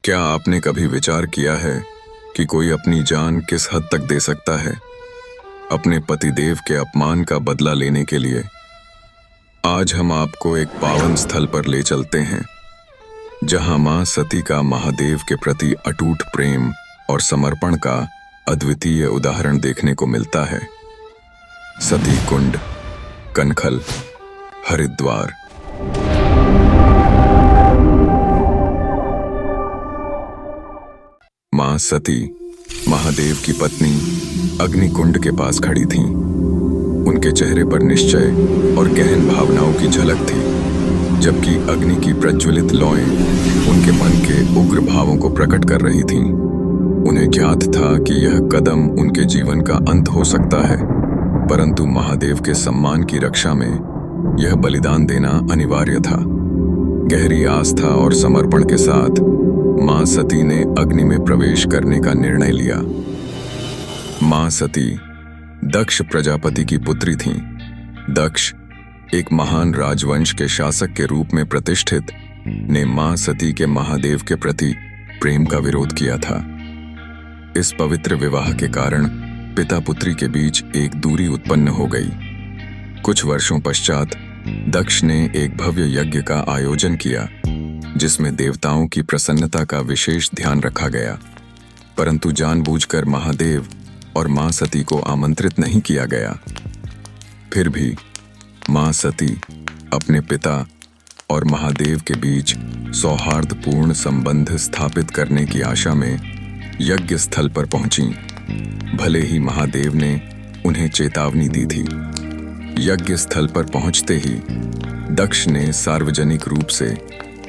क्या आपने कभी विचार किया है कि कोई अपनी जान किस हद तक दे सकता है अपने पतिदेव के अपमान का बदला लेने के लिए? आज हम आपको एक पावन स्थल पर ले चलते हैं जहां मां सती का महादेव के प्रति अटूट प्रेम और समर्पण का अद्वितीय उदाहरण देखने को मिलता है। सती कुंड, कनखल, हरिद्वार। मां सती महादेव की पत्नी अग्निकुंड के पास खड़ी थीं। उनके चेहरे पर निश्चय और गहन भावनाओं की झलक थी, जबकि अग्नि की प्रज्वलित लौएं उनके मन के उग्र भावों को प्रकट कर रही थीं। उन्हें ज्ञात था कि यह कदम उनके जीवन का अंत हो सकता है, परंतु महादेव के सम्मान की रक्षा में यह बलिदान देना अनिवार्य था। गहरी आस्था और समर्पण के साथ मां सती ने अग्नि में प्रवेश करने का निर्णय लिया। मां सती दक्ष प्रजापति की पुत्री थीं। दक्ष, एक महान राजवंश के शासक के रूप में प्रतिष्ठित, ने मां सती के महादेव के प्रति प्रेम का विरोध किया था। इस पवित्र विवाह के कारण पिता पुत्री के बीच एक दूरी उत्पन्न हो गई। कुछ वर्षों पश्चात दक्ष ने एक भव्य यज्ञ का आयोजन किया, जिसमें देवताओं की प्रसन्नता का विशेष ध्यान रखा गया, परंतु जानबूझकर महादेव और मां सती को आमंत्रित नहीं किया गया। फिर भी मां सती अपने पिता और महादेव के बीच सौहार्दपूर्ण संबंध स्थापित करने की आशा में यज्ञ स्थल पर पहुंची, भले ही महादेव ने उन्हें चेतावनी दी थी। यज्ञ स्थल पर पहुंचते ही दक्ष ने सार्वजनिक रूप से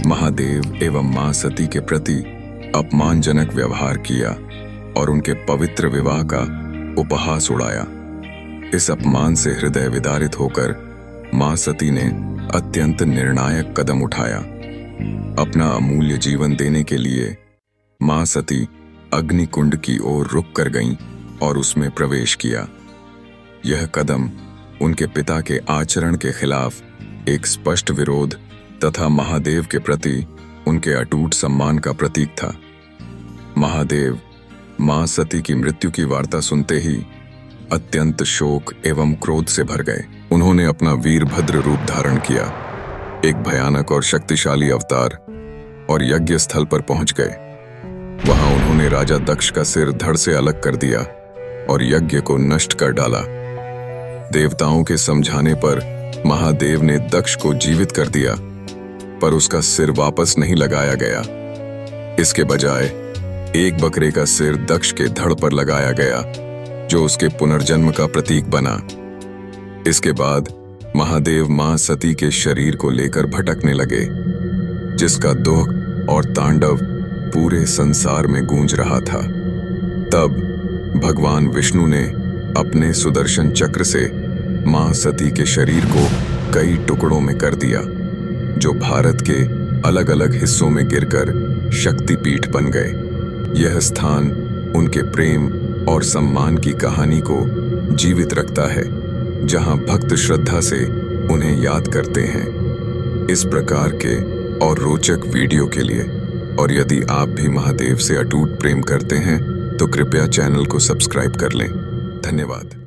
महादेव एवं मां सती के प्रति अपमानजनक व्यवहार किया और उनके पवित्र विवाह का उपहास उड़ाया। इस अपमान से हृदय विदारित होकर मां सती ने अत्यंत निर्णायक कदम उठाया। अपना अमूल्य जीवन देने के लिए मां सती अग्निकुंड की ओर रुक कर गईं और उसमें प्रवेश किया। यह कदम उनके पिता के आचरण के खिलाफ एक स्पष्ट विरोध तथा महादेव के प्रति उनके अटूट सम्मान का प्रतीक था। महादेव मां सती की मृत्यु की वार्ता सुनते ही अत्यंत शोक एवं क्रोध से भर गए। उन्होंने अपना वीरभद्र रूप धारण किया, एक भयानक और शक्तिशाली अवतार, और यज्ञ स्थल पर पहुंच गए। वहां उन्होंने राजा दक्ष का सिर धड़ से अलग कर दिया और यज्ञ को नष्ट कर डाला। देवताओं के समझाने पर महादेव ने दक्ष को जीवित कर दिया, पर उसका सिर वापस नहीं लगाया गया। इसके बजाय एक बकरे का सिर दक्ष के धड़ पर लगाया गया, जो उसके पुनर्जन्म का प्रतीक बना। इसके बाद महादेव मां सती के शरीर को लेकर भटकने लगे, जिसका दुख और तांडव पूरे संसार में गूंज रहा था। तब भगवान विष्णु ने अपने सुदर्शन चक्र से मां सती के शरीर को कई टुकड़ों में कर दिया, जो भारत के अलग अलग हिस्सों में गिरकर शक्तिपीठ बन गए। यह स्थान उनके प्रेम और सम्मान की कहानी को जीवित रखता है, जहां भक्त श्रद्धा से उन्हें याद करते हैं। इस प्रकार के और रोचक वीडियो के लिए, और यदि आप भी महादेव से अटूट प्रेम करते हैं, तो कृपया चैनल को सब्सक्राइब कर लें। धन्यवाद।